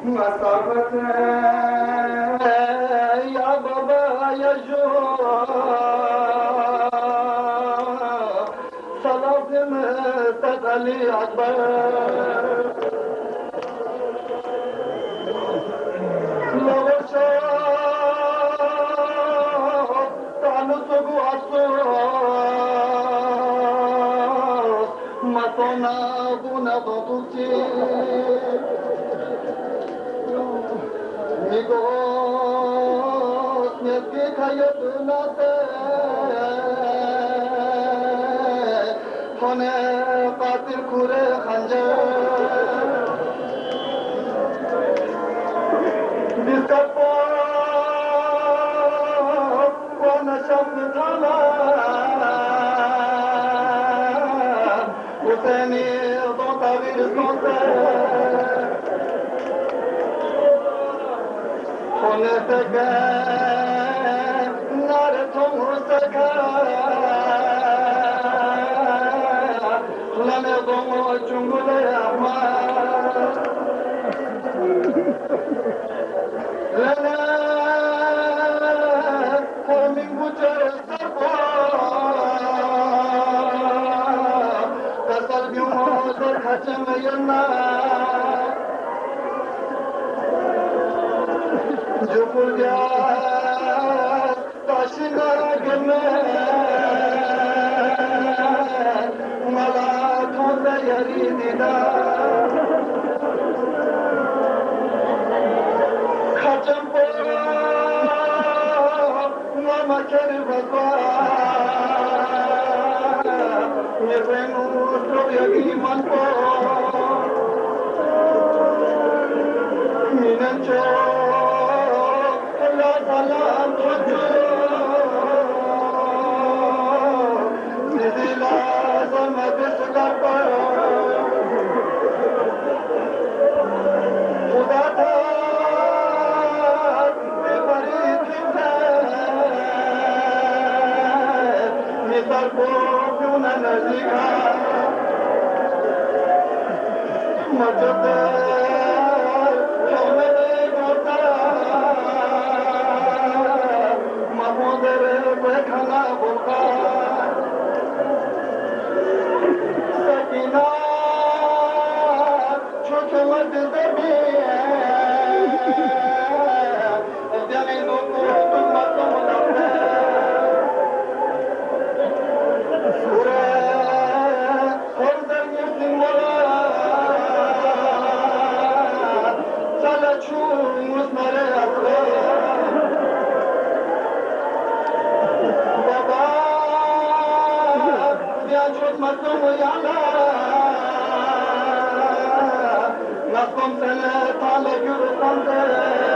مسافت یا بابا یا جو سلام تدلی اکبر لوشا تانو سگو اسو ماتونا بونا بوچی Migos, niezgi kayıp nase, Hone katil kure hancer, Biz kapı, Kona şaplı tala, Hüseyin'i donta bir konser, Hone teke, nare tomu seke, Lame domo chungule ama, Lene, Hormin buce sarpa, Kasal biumo zor kaçem yanna, Cumhuriyet taşına göme, Malakanda yaridida, Kaçam pora, Mama kervazva, Nefenu troya iman po, Minencho. Salam Nizila zama biskarpa Khuda tha bari thikhe Misal ko kyuna nazika Majde Khana bulka Sakina Chokmat zabi Adyani nuku tumatum labde Sure Horzar yuslim wala Salachu musmare asre Matum yana, naskom sene tale gürü sande.